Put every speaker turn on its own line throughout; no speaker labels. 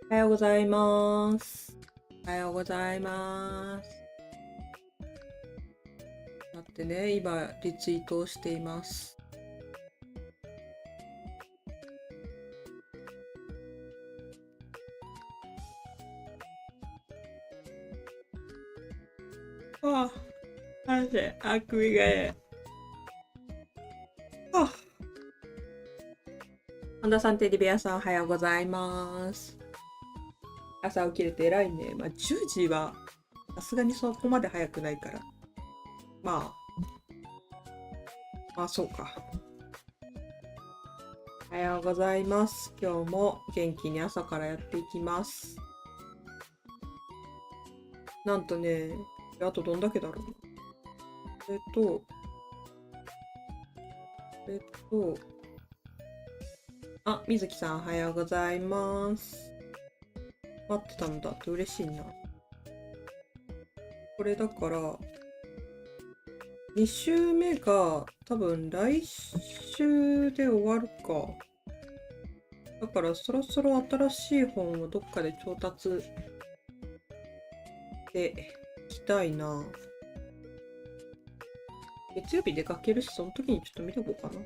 おはようございます。おはようございます。だってね、今、リツイートをしています。ああ、マジで、あくびがええ。本田さん、テレビ屋さん、おはようございます。朝起きれて偉いね。10時は、さすがにそこまで早くないから。まそうか。おはようございます。今日も元気に朝からやっていきます。なんとね、あとどんだけだろう。みずきさんおはようございます。待ってたのだって嬉しいな。これだから、2週目が多分来週で終わるか。だからそろそろ新しい本をどっかで調達していきたいな。月曜日出かけるし、その時にちょっと見ておこうかな。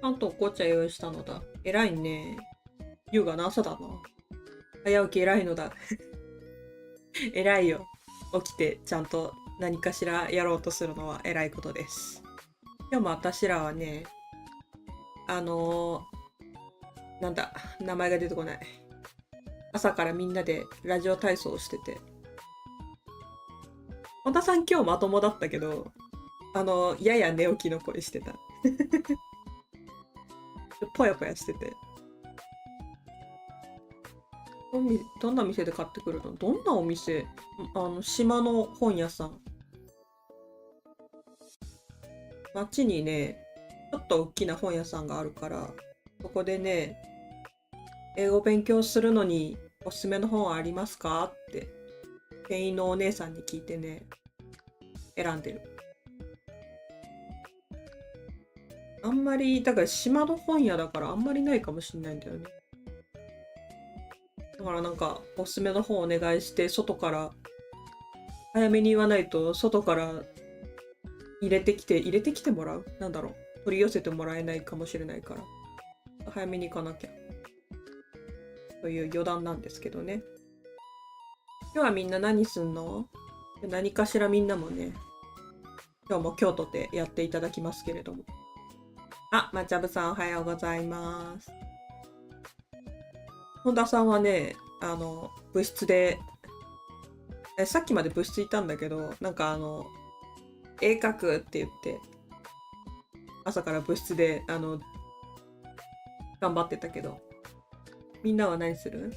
パンとお紅茶用意したのだ。偉いね。優雅な朝だな。早起き偉いのだ。偉いよ。起きてちゃんと何かしらやろうとするのは偉いことです。今日も私らはね、なんだ、名前が出てこない。朝からみんなでラジオ体操をしてて。本田さん今日まともだったけど、やや寝起きの声してた。ぽやぽやしてて。どんな店で買ってくるの？どんなお店？島の本屋さん。街にね、ちょっと大きな本屋さんがあるから、そこでね、英語勉強するのにおすすめの本ありますかって、店員のお姉さんに聞いてね、選んでる。あんまり、だから島の本屋だからあんまりないかもしんないんだよね。だからなんか、おすすめの本お願いして、外から、早めに言わないと、外から入れてきてもらう？なんだろう。取り寄せてもらえないかもしれないから。早めに行かなきゃ。という余談なんですけどね。今日はみんな何すんの？何かしらみんなもね、今日も京都でやっていただきますけれども。まちゃぶさんおはようございます。本田さんはね、部室で、さっきまで部室いたんだけど、なんか絵描くって言って、朝から部室で、頑張ってたけど、みんなは何する？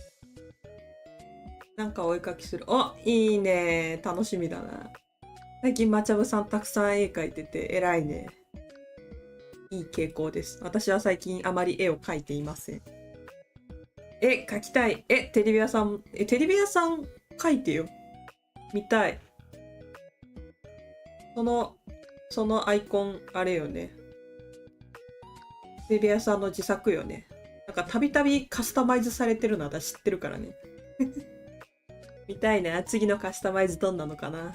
なんかお絵描きする。いいね。楽しみだな。最近まちゃぶさんたくさん絵描いてて偉いね。いい傾向です。私は最近あまり絵を描いていません。絵描きたい。テレビ屋さん描いてよ。見たい。そのアイコン、あれよね。テレビ屋さんの自作よね。なんかたびたびカスタマイズされてるの私知ってるからね。見たいな。次のカスタマイズどんなのかな。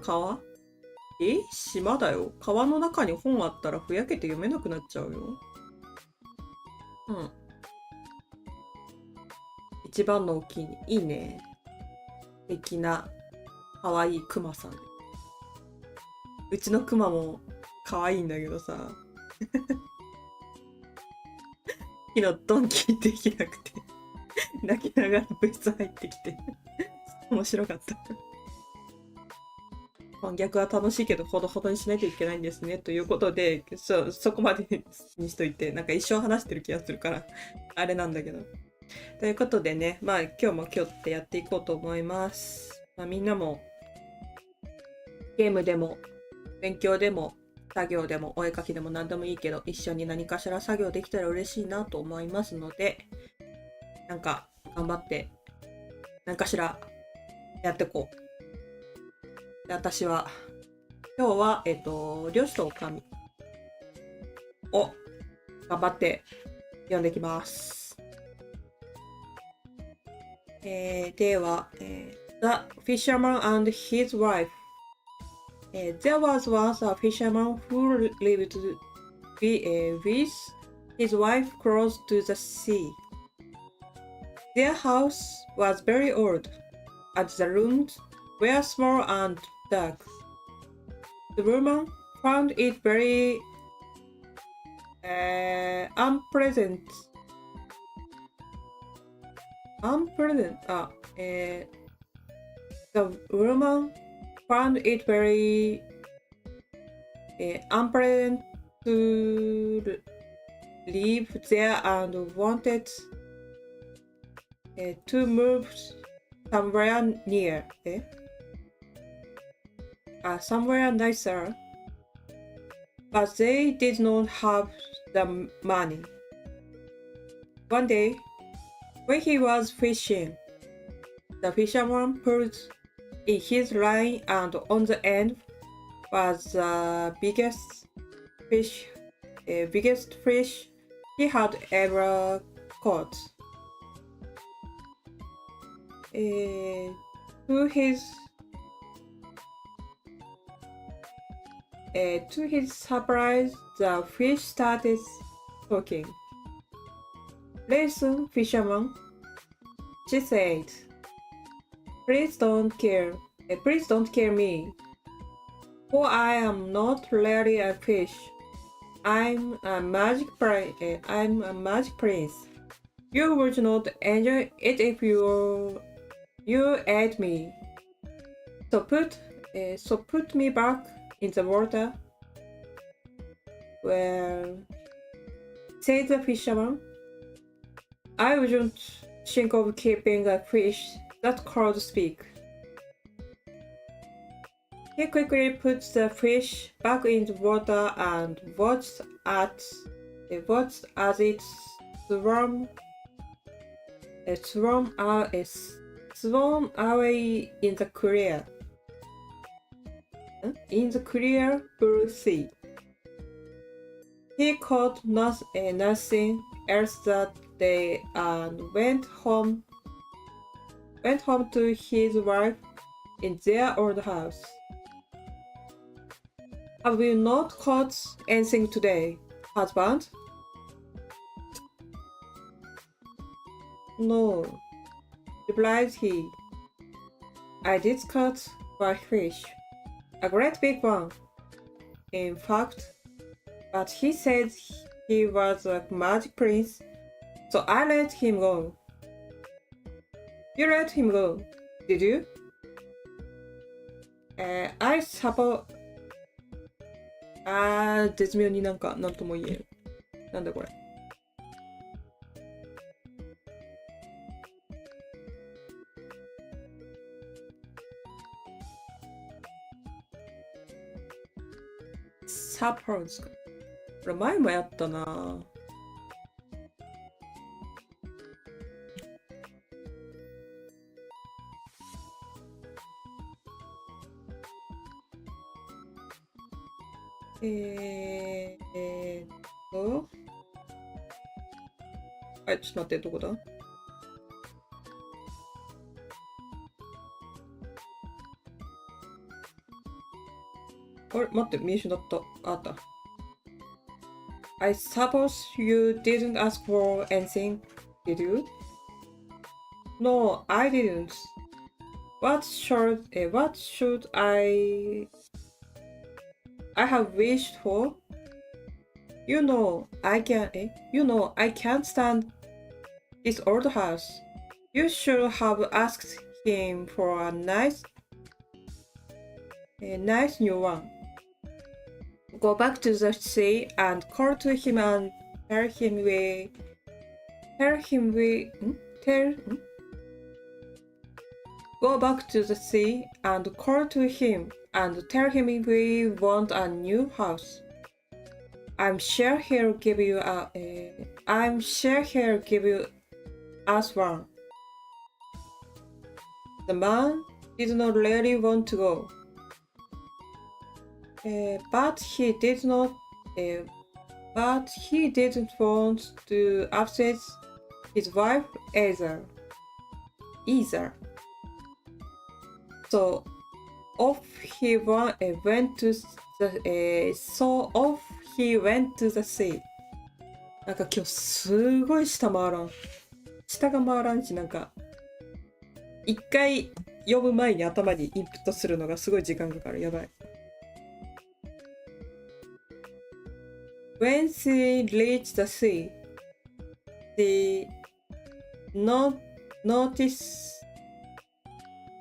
川？島だよ。川の中に本あったらふやけて読めなくなっちゃうよ。うん。一番の大きいに。いいね。素敵な、かわいいクマさん。うちのクマもかわいいんだけどさ。昨日ドンキできなくて泣きながら部室入ってきて面白かった。翻訳は楽しいけどほどほどにしないといけないんですねということで、そこまでにしといて、なんか一生話してる気がするからあれなんだけど。ということでね、今日も今日ってやっていこうと思います。みんなもゲームでも勉強でも作業でもお絵描きでも何でもいいけど、一緒に何かしら作業できたら嬉しいなと思いますので、なんか頑張って何かしらやってこう。で、私は今日は漁師と女将。頑張って読んできます。では、The Fisherman and His Wife. There was once a fisherman who lived with his wife close to the sea. Their house was very old, and the rooms were small and dark. The woman found it very unpleasant. The woman found it very unpleasant to live there and wanted to move somewhere near, somewhere nicer, but they did not have the money. One day, when he was fishing, the fisherman pulled in his line, and on the end was the biggest fish he had ever caught. To his surprise, the fish started talking. "Listen, fisherman," she said. Please don't kill me, for I am not really a fish. I'm a magic prince. You would not enjoy it if you ate me. So put me back in the water." "Well," said the fisherman, "I wouldn't think of keeping a fish that could speak." He quickly put the fish back in the water and watched as it swam away in the clear blue sea. He caught nothing else that day and went home to his wife in their old house. "Have you not caught anything today, husband?" "No," replied he. "I did catch one fish, a great big one, in fact, but he said he was a magic prince, so I let him go." "You let him go, did you?" I suppose. 絶妙になんとも言える。なんだこれ。サポーズか。これ前もやったな。はい、ちょっと待って、どこだ？あれ、待って、見失った。あった。I suppose you didn't ask for anything, did you? No, I didn't. What should I have wished for? You know I can't stand this old house. You should have asked him for a nice new one. Go back to the sea and call to him and tell him Go back to the sea and call to him and tell him we want a new house. I'm sure he'll give us one. The man did not really want to go, but he did not but he didn't want to upset his wife either. So off he went to the sea. なんか今日すごい下回らん。下が回らんし、なんか一回読む前に頭にインプットするのがすごい時間かかる。やばい。When she reached the sea, she noticed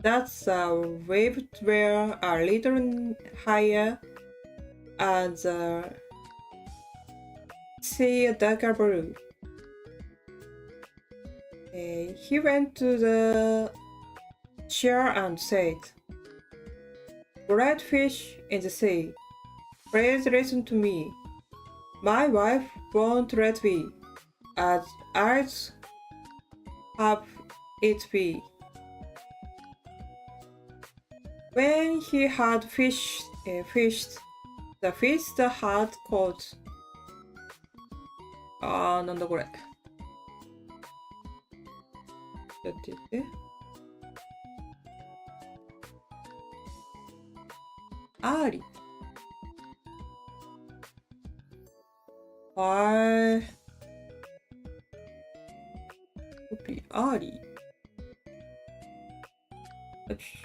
that the waves were a little higher and the sea a darker blue. He went to the shore and said, "Great fish in the sea, please listen to me. My wife won't let me, as I'd have it be." When he had fished, the fish had caught. なんだこれ。やってて。アーリ。コピー、アーリ。よし。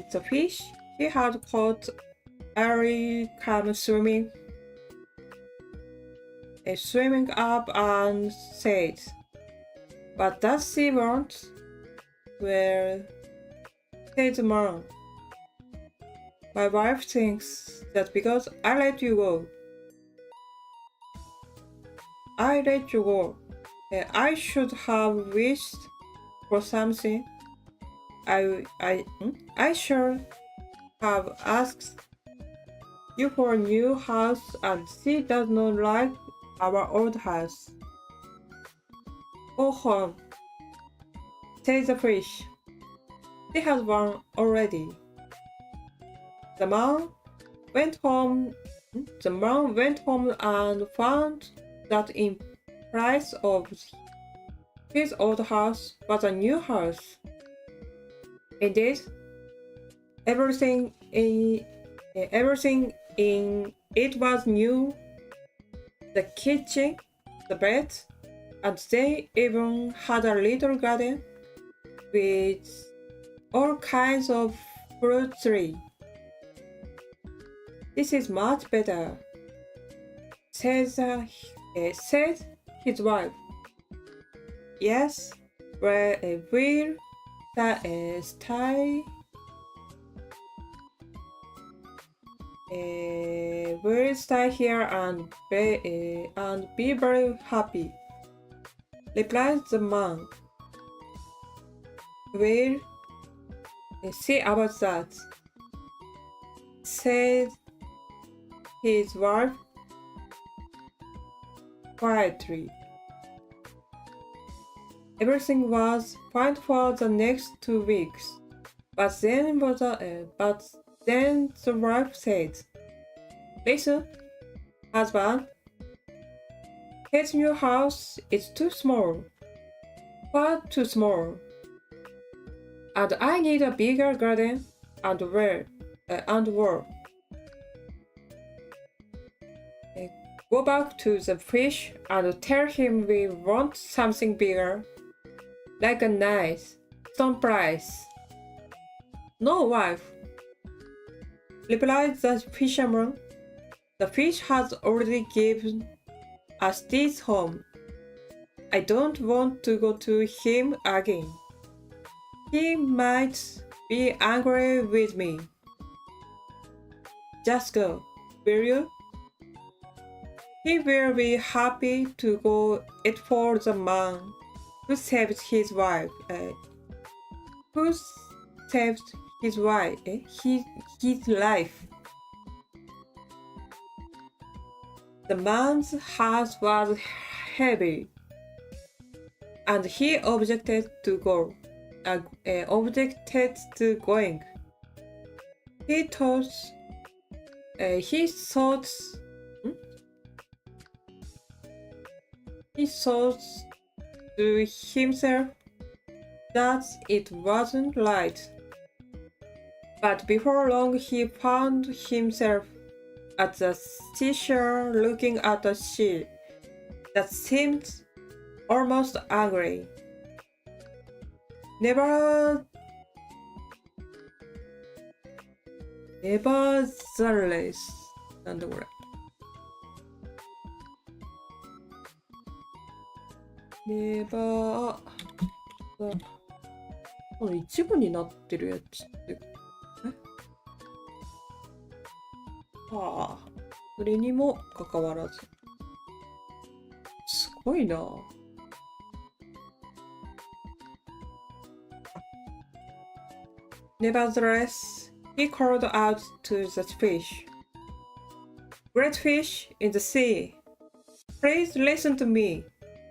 The fish he had caught early came swimming up and said, "But does she want?" "Well," said the man, "my wife thinks that because I let you go, I should have wished for something. I should have asked you for a new house, and she does not like our old house. Go home," said the fish. "She has one already." The man went home and found that in place of his old house was a new house. Indeed, everything in it was new: the kitchen, the bed, and they even had a little garden with all kinds of fruit trees. "This is much better," said his wife. "Yes, we'll stay here and be very happy," replied the man. "We'll see about that," said his wife quietly. Everything was fine for the next 2 weeks, but then the wife said, "Listen, husband, his new house is too small, far too small, and I need a bigger garden and wall. Go back to the fish and tell him we want something bigger, like a nice, someplace." "No, wife," replied the fisherman. "The fish has already given us this home. I don't want to go to him again. He might be angry with me. Just go, will you? He will be happy to go it for the man who saved his wife. His life." The man's heart was heavy, and he objected to going. He thought to himself that it wasn't right. But before long he found himself at the seashore looking at a sea that seemed almost angry. Nevertheless なんだこれこの一部になってるやつってそれにもかかわらずすごいな。Nevertheless, he called out to the fish. Great fish in the sea, please listen to me.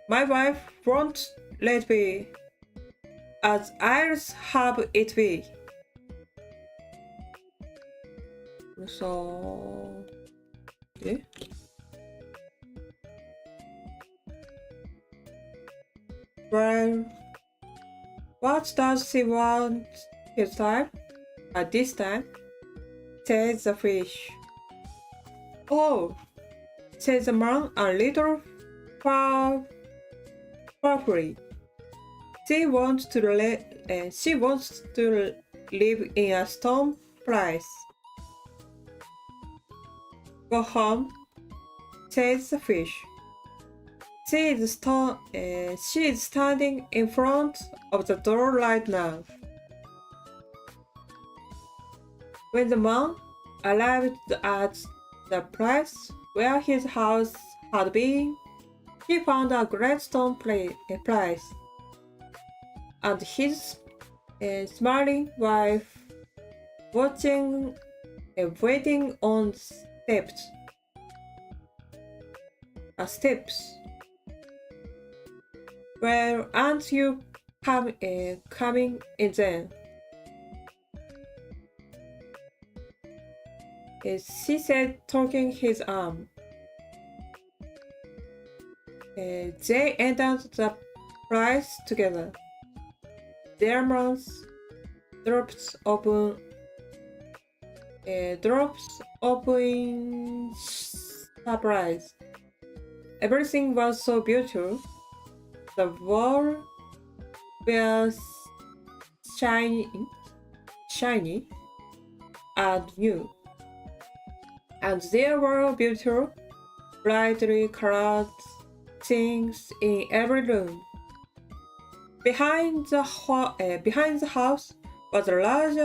My wife won't let me, as I'll have it be. これさWell, what does she want this time? This time, said the fish. Oh, said the man a little farfully. She wants to live in a stone place. Go home, said the fish. She is standing in front of the door right now. When the man arrived at the place where his house had been, he found a great stone place, and his smiling wife waiting on steps. Well, aren't you coming in then? She said, taking his arm. They entered the place together. Their mouths dropped open in surprise. Everything was so beautiful. The walls were shiny and new, and there were beautiful, brightly colored things in every room. Behind the house was a large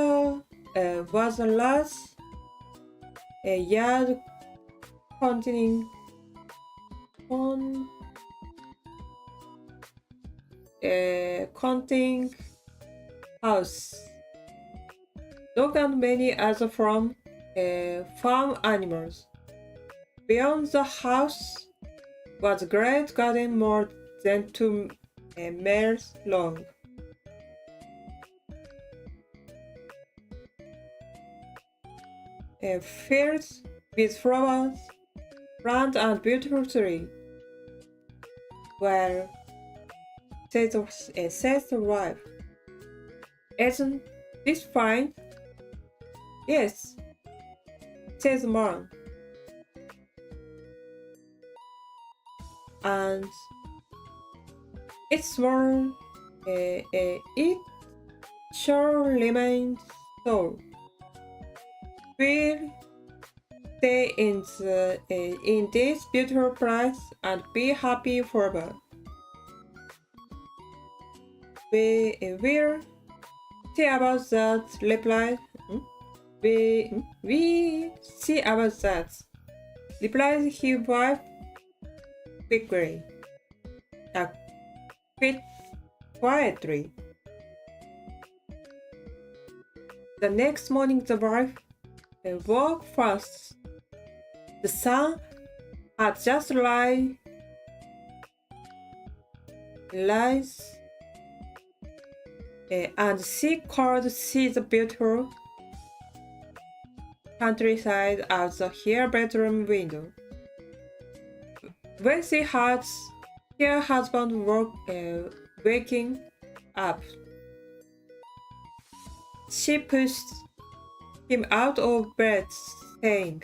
yard containing house, dog and many other farm animals. Beyond the house was a great garden more than 2 miles long. Fields with flowers, plants and beautiful trees. Well, said the wife, isn't this fine? Yes, said the man. And it's small, it sure remains so. We'll stay in this beautiful place and be happy forever. We will see about that, replied. We see about that, replied his wife quietly. The next morning, the wife woke fast. The sun had just lies and she could see the beautiful countryside out the her bedroom window. When she heard her husband waking up, she pushed him out of bed, saying,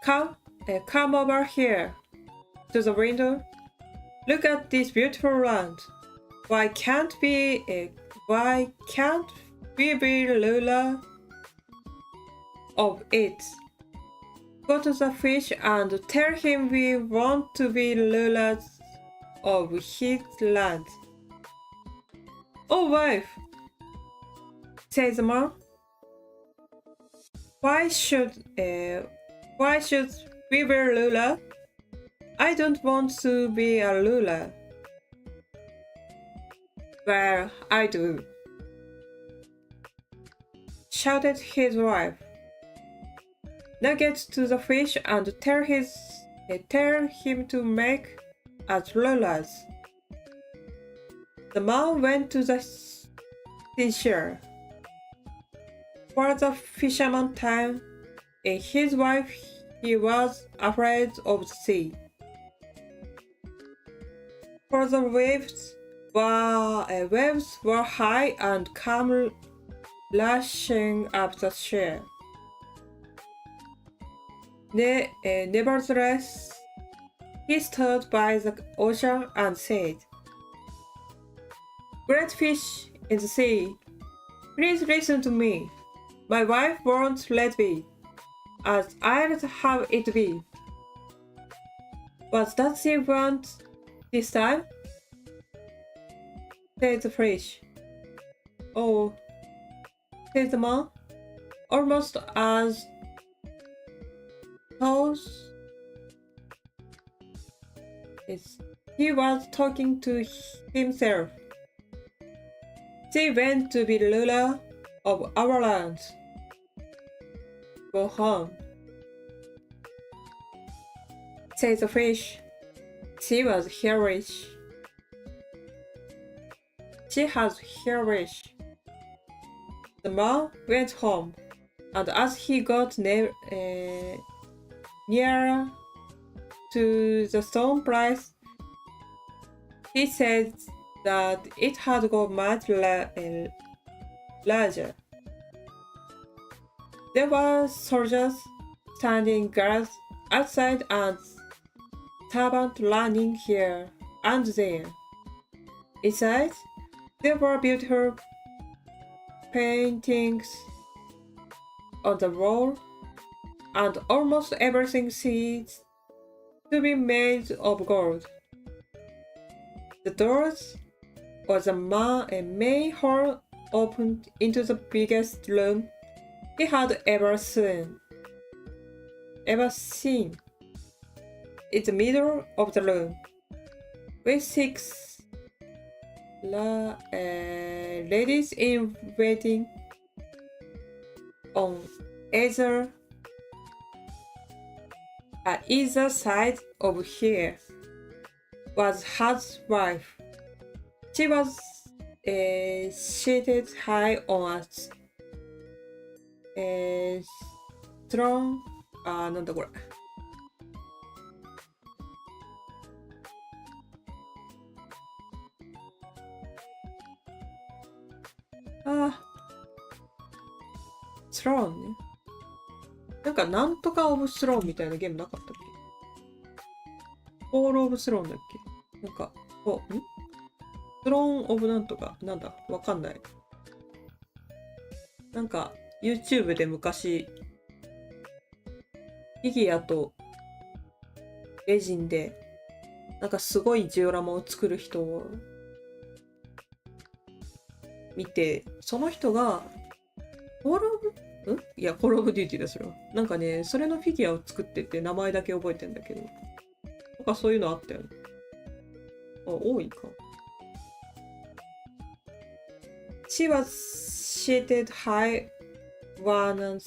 Come over here to the window. Look at this beautiful land. Why can't we be ruler of it? Go to the fish and tell him we want to be rulers of his land. Oh, wife, says the man. Why should we be ruler? I don't want to be a ruler. Well, I do, shouted his wife. Now get to the fish and tell him to make us rulers. The man went to the seashore. For the fisherman time, his wife, he was afraid of the sea. For the waves were high and come lashing up the shore. Nevertheless, he stood by the ocean and said, Great fish in the sea, please listen to me. My wife won't let me, as I'll have it be. What does she want this time? Said the fish. Oh, said the man, almost as close he was talking to himself. She went to be ruler of our land. Go home, said the fish. She was her wish. She has her wish. The man went home, and as he got nearer to the stone place, he said that it had got much larger. There were soldiers standing guard outside and servants running here and there. Inside, there were beautiful paintings on the wall, and almost everything seemed to be made of gold. The doors of the main hall opened into the biggest room he had ever seen. In the middle of the room, with 6 ladies in waiting on either side of here, was his wife. She was seated high on a throne. なんだこれ。スローンね。なんかなんとかオブスローンみたいなゲームなかったっけ？オールオブスローンだっけ？なんか、スローンオブなんとか、なんだわかんない。なんか YouTube で昔フィギュアとレジンでなんかすごいジオラマを作る人を見て、その人がコールオブいやコールオブデューティーだそれは。なんかね、それのフィギュアを作ってて名前だけ覚えてんだけど、とかそういうのあったよね。多いか。She was seated high on a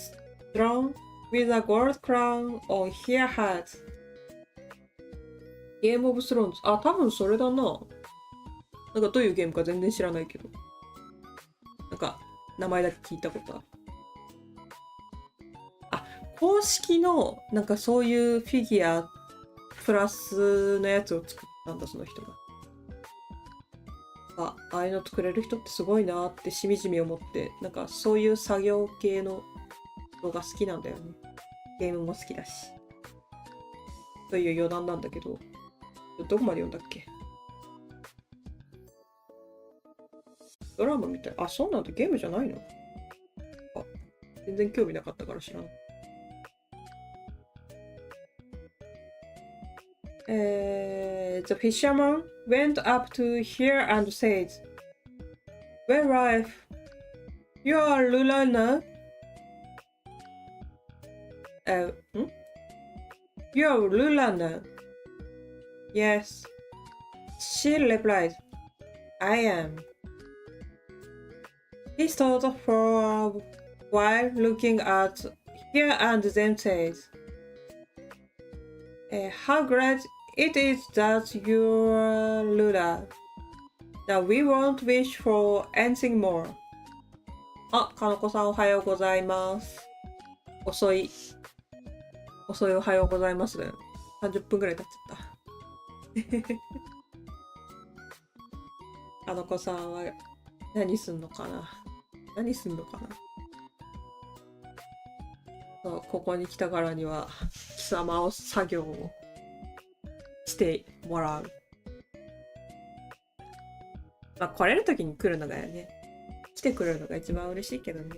throne with a gold crown on her head. ゲームオブスローンズ。あ、多分それだな。なんかどういうゲームか全然知らないけど。なんか、名前だけ聞いたことある。あ、公式の、なんかそういうフィギュア、プラスのやつを作ったんだ、その人が。ああいうの作れる人ってすごいなってしみじみ思って、なんかそういう作業系の動画好きなんだよね。ゲームも好きだし。という余談なんだけど、どこまで読んだっけ？ドラマみたい。あ、そうなんだ。ゲームじゃないの？あ、全然興味なかったから知らん。The fisherman went up to her and said, "Well, wife, you are a learner." You are a learner. Yes. She replied, "I am." He stood for a while looking at her and then said, "How great it is that you're a ruler. Now we won't wish for anything more." あ、かのこさんおはようございます。遅いおはようございますだよ。30分ぐらい経っちゃった。かのこさんは何すんのかなそう、ここに来たからには貴様を作業をしてもらう。まあ来れる時に来るのがね、来てくれるのが一番嬉しいけどね。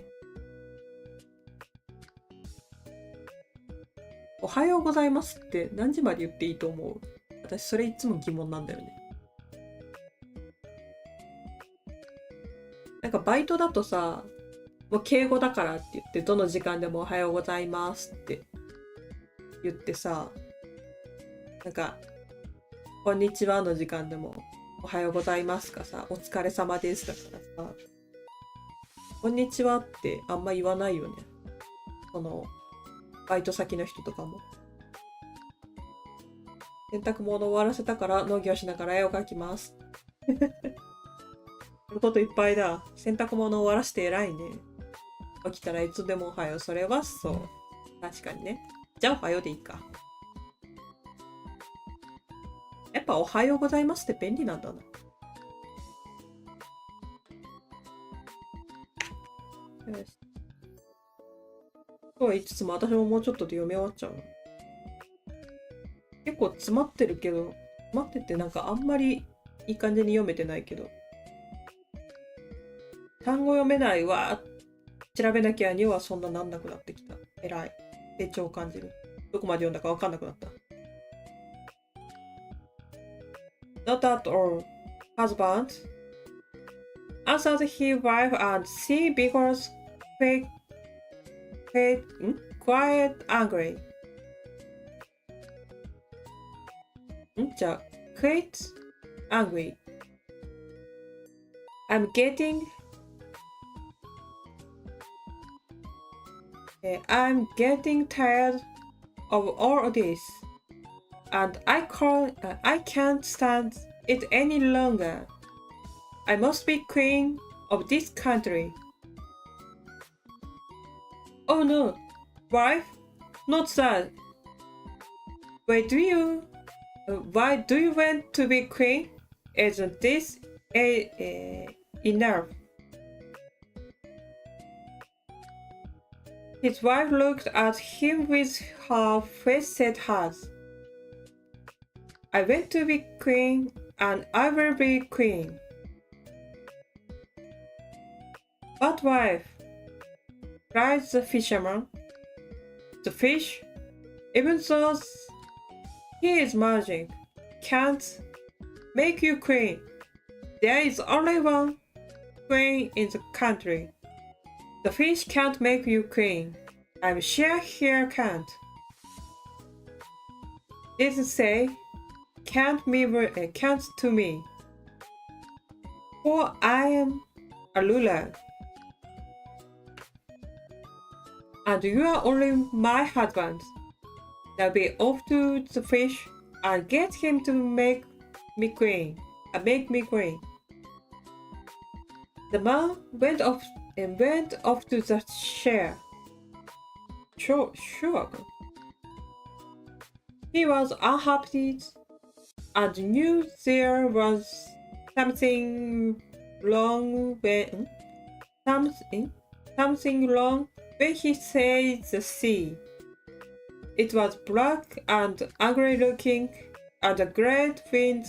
おはようございますって何時まで言っていいと思う？私それいつも疑問なんだよね。なんかバイトだとさ、もう敬語だからって言ってどの時間でもおはようございますって言ってさ、なんかこんにちはの時間でもおはようございますかさ、お疲れ様ですだからさ、こんにちはってあんま言わないよね。そのバイト先の人とかも。洗濯物終わらせたから農業しながら絵を描きます。やることいっぱいだ。洗濯物終わらせて偉いね。起きたらいつでもおはよう。それはそう。確かにね。じゃあおはようでいいか。やっぱおはようございますって便利なんだな。よし。とは言いつつも私ももうちょっとで読み終わっちゃうの。結構詰まってるけど、詰まっててなんかあんまりいい感じに読めてないけど。単語読めないわ。調べなきゃにはそんななんなくなってきた。偉い。成長を感じる。どこまで読んだかわかんなくなった。Not at all, husband. Answered his wife and she because quite angry. じゃあ、quite angry. I'm getting tired of all this, and I can't stand it any longer. I must be queen of this country. Oh no, wife, not that. Why do you want to be queen? Isn't this enough? His wife looked at him with her face set hard. I want to be queen, and I will be queen. But wife, cried the fisherman, the fish, even though he is magic, can't make you queen. There is only one queen in the country. The fish can't make you queen. I'm sure he can't. Didn't say can't to me. For I am a ruler. And you are only my husband. Now be off to the fish and get him to make me queen. Make me queen. The man went off to the chair. Sure. He was unhappy and knew there was something wrong when he said the sea. It was black and angry looking, and a great wind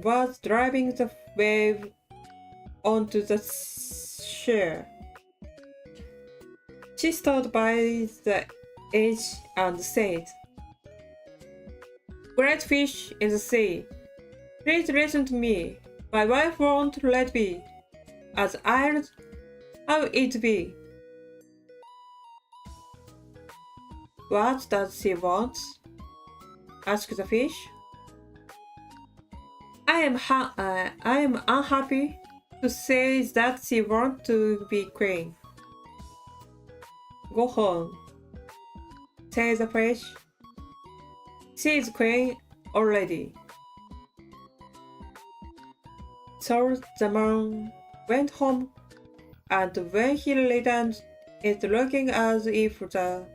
was driving the wave onto the shore. She stood by the edge and said, "Great fish in the sea, please listen to me. My wife won't let me, as I'll have it be." "What does she want?" asked the fish. I am unhappy to say that she wants to be queen." "Go home," said the fish. "She is queen already." So the man went home, and when he returned, it looking as if the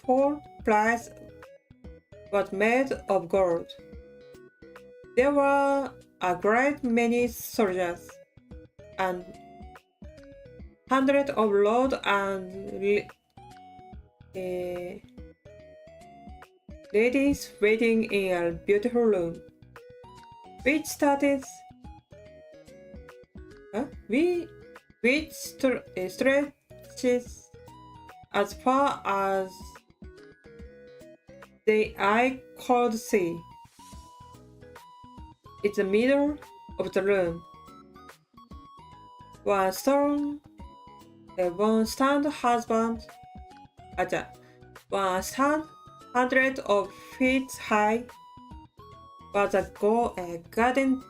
whole place was made of gold. There were a great many soldiers, and hundreds of lords and ladies waiting in a beautiful room, which stretches as far as the eye could see. In the middle of the room, one stand hundreds of feet high was a garden.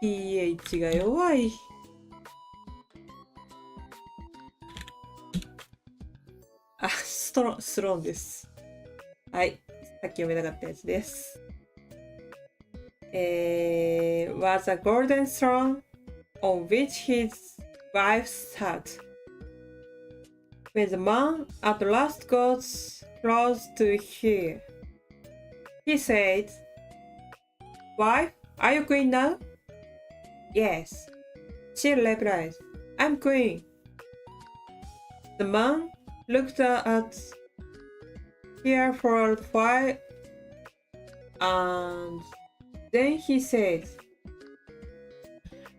TH が弱い。スローンです。はい。さっき読めなかったやつです。was a golden throne on which his wife sat. When the man at last got close to her, he said, "Wife, are you queen now?" "Yes," she replied. "I'm queen." The man looked at her for a while, and then he said,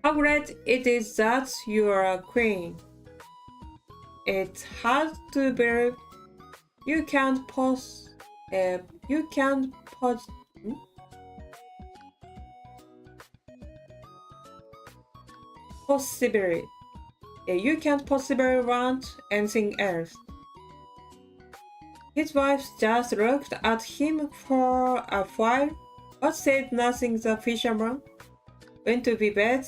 "How great it is that you are a queen. It's hard to believe you can't possibly want anything else." His wife just looked at him for a while, but said nothing. The fisherman went to bed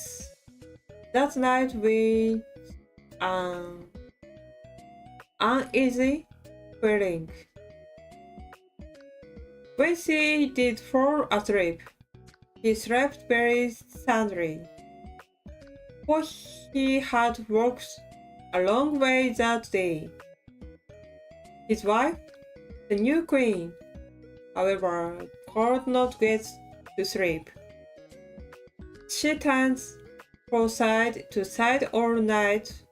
that night with an uneasy feeling. When she did fall asleep, he slept very soundly, for he had walked a long way that day. His wife, the new queen, however, could not get to sleep. She turned from side to side all night,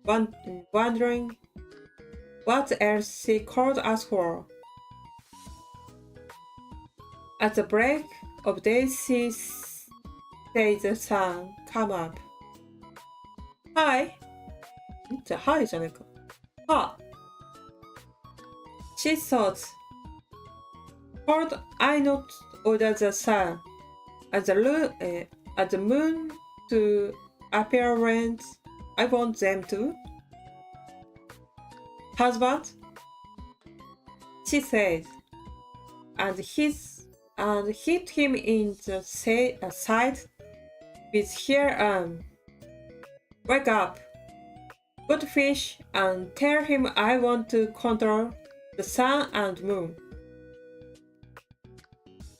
wondering what else she could ask for. At the break of day, she said the sun come up. "Hi." じゃあ、はいじゃないか。は。She thought, "Could I not order the sun and the moon to appear when I want them to?" "Husband," she said, and hit him in the side with her arm. Wake up! Go to fish and tell him I want to control the sun and moon.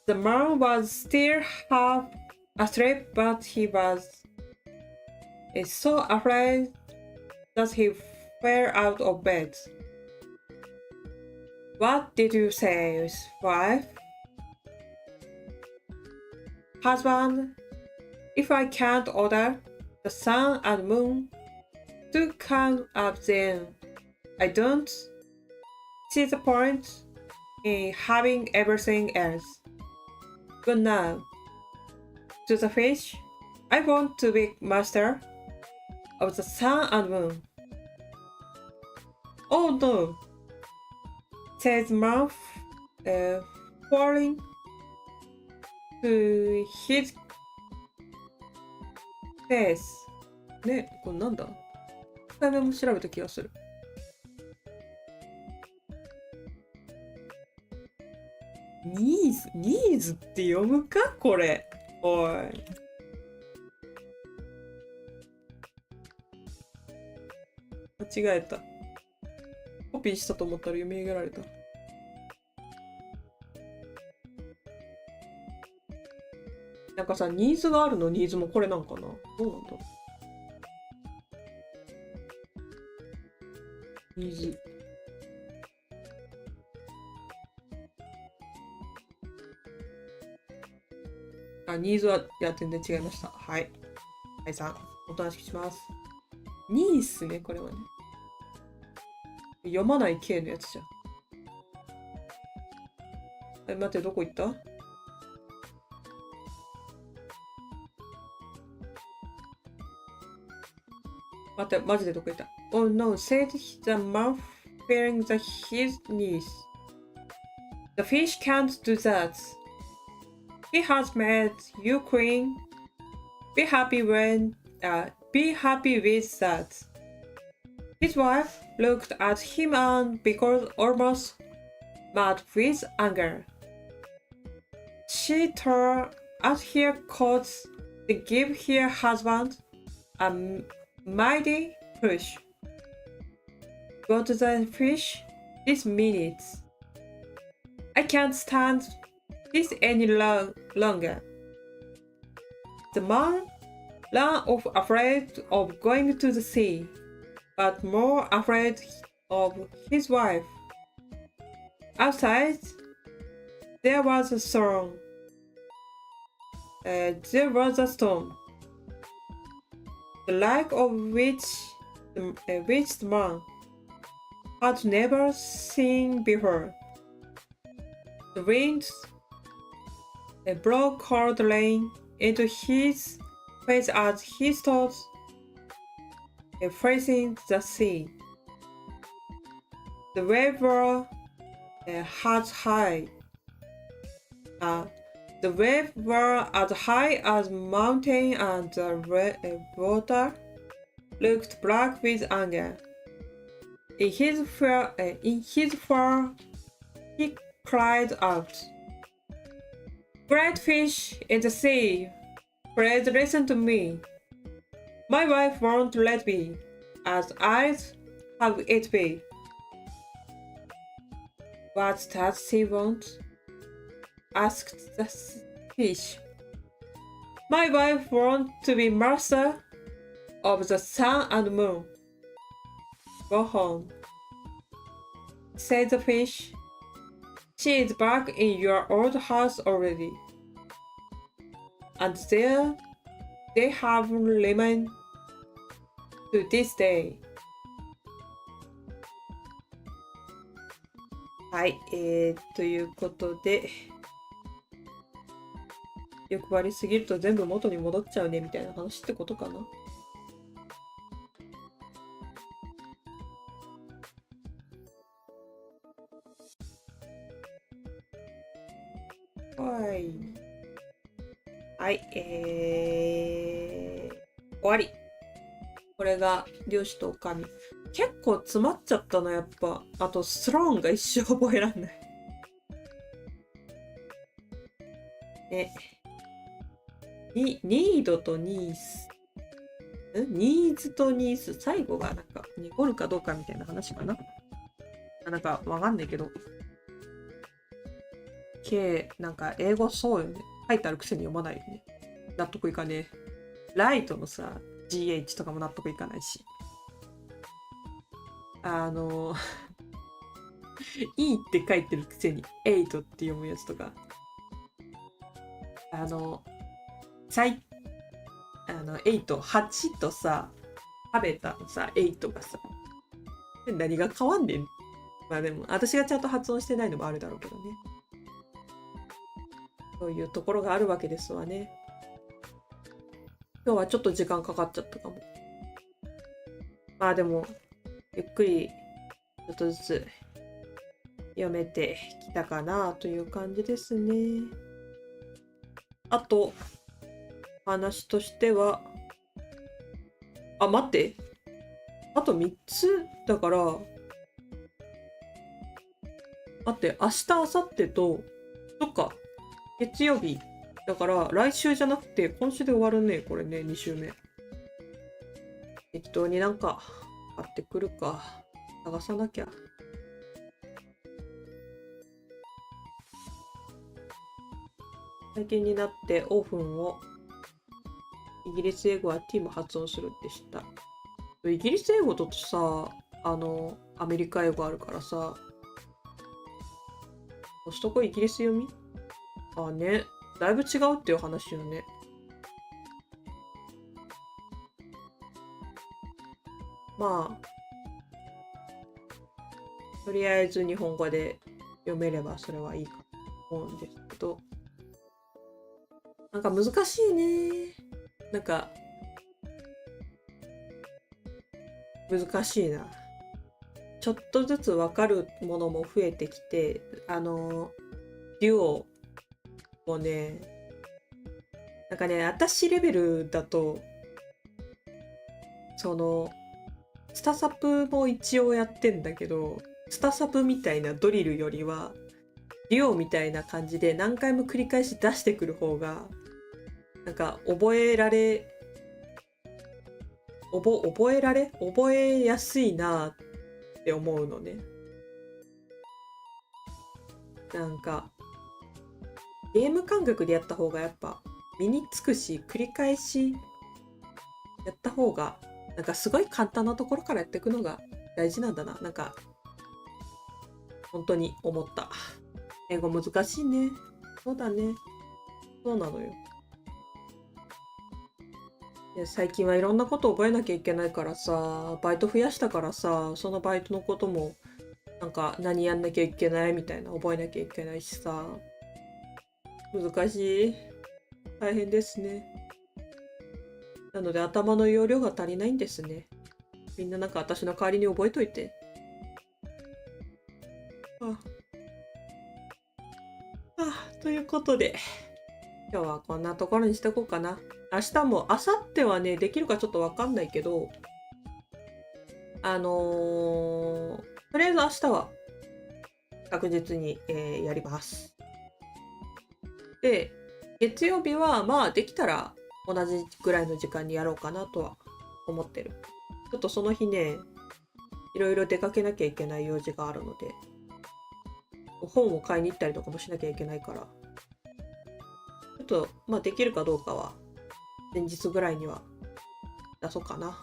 The man was still half asleep, but he was so afraid that he fell out of bed. What did you say, wife? Husband, if I can't order the sun and moon to come up, then I don't see the point in having everything else. But now, to the fish, I want to be master of the sun and moon. Oh no, said the man, falling to his face. ね、これなんだ？一回目も調べた気がする。ニーズって読むかこれ。おい。間違えた。コピーしたと思ったら読み上げられた。なんかさ、ニーズがあるのニーズもこれなんかな？どうなんだろう。ニーズ。ニーズは、全然違いました。はい。はいさん、おとなしくします。ニースね、これはね。読まない系のやつじゃん。待って、どこ行った？待って、マジでどこ行った？ Oh no, said the man fearing his knees. The fish can't do that. He has made you queen. Be happy with that. His wife looked at him and became almost mad with anger. She tore at her coat to give her husband a mighty push. Go to the fish this minute. I can't stand this any longer. The man ran off afraid of going to the sea, but more afraid of his wife. Outside, there was a storm. The like of which the man had never seen before. The wind broke cold rain into his face as he stood facing the sea. The waves were as high. The waves were as high as mountain, and the water looked black with anger. In his fear, he cried out, "Great fish in the sea, please listen to me. My wife won't let me, as I'd have it be." "What does she want?" asked the fish. "My wife wants to be master of the sun and moon." "Go home," said the fish. "She is back in your old house already. And there they have remained to this day." はい、ということで、欲張りすぎると全部元に戻っちゃうねみたいな話ってことかな。はい。はい、終わり。これが漁師とおかみ。結構詰まっちゃったな、やっぱ。あと、スローンが一生覚えらんない。ニードとニース。ニーズとニーズ、最後がなんか濁るかどうかみたいな話かな。なんかわかんないけど。なんか英語そうよね。書いてあるくせに読まないよね。納得いかねえ。ライトのさ、GH とかも納得いかないし。E って書いてるくせに8って読むやつとか。8、8とさ、食べたのさ、8がさ、何が変わんねん。まあでも、私がちゃんと発音してないのもあるだろうけどね。そういうところがあるわけですわね。今日はちょっと時間かかっちゃったかも。まあでも、ゆっくり、ちょっとずつ読めてきたかなという感じですね。あと、話としては、待って。あと3つだから、待って、明日、明後日と、そっか、月曜日。だから、来週じゃなくて、今週で終わるね。これね、2週目。適当になんか、買ってくるか。探さなきゃ。最近になってオープンをイギリス英語は T も発音するって知った。イギリス英語とさ、アメリカ英語あるからさ、コストコイギリス読みね、だいぶ違うっていう話よね。まあ、とりあえず日本語で読めればそれはいいかと思うんですけど、なんか難しいね。なんか、難しいな。ちょっとずつ分かるものも増えてきて、デュオもね、なんかね、私レベルだと、スタサプも一応やってんだけど、スタサプみたいなドリルよりは、デュオみたいな感じで何回も繰り返し出してくる方が、なんか覚えやすいなって思うのね。なんか、ゲーム感覚でやった方がやっぱ身につくし、繰り返しやった方が、なんかすごい簡単なところからやっていくのが大事なんだな。なんか、本当に思った。英語難しいね。そうだね。そうなのよ。最近はいろんなこと覚えなきゃいけないからさ、バイト増やしたからさ、そのバイトのことも、なんか何やんなきゃいけないみたいな覚えなきゃいけないしさ、難しい。大変ですね。なので頭の容量が足りないんですね。みんななんか私の代わりに覚えといて。ということで、今日はこんなところにしておこうかな。明日も、明後日はね、できるかちょっとわかんないけど、とりあえず明日は確実に、やります。で、月曜日はまあできたら同じぐらいの時間にやろうかなとは思ってる。ちょっとその日ね、いろいろ出かけなきゃいけない用事があるので、本を買いに行ったりとかもしなきゃいけないから、ちょっとまあできるかどうかは前日ぐらいには出そうかな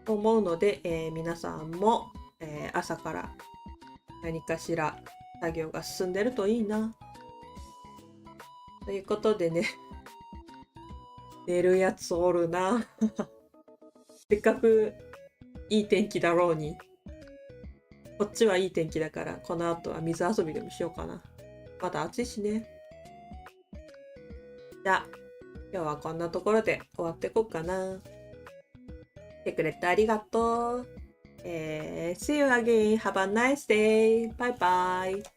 と思うので、皆さんも、朝から何かしら作業が進んでるといいな。ということでね、寝るやつおるな。せっかくいい天気だろうに。こっちはいい天気だから、この後は水遊びでもしようかな。まだ暑いしね。じゃあ、今日はこんなところで終わっていこうかな。来てくれてありがとう。See you again. Have a nice day. Bye bye.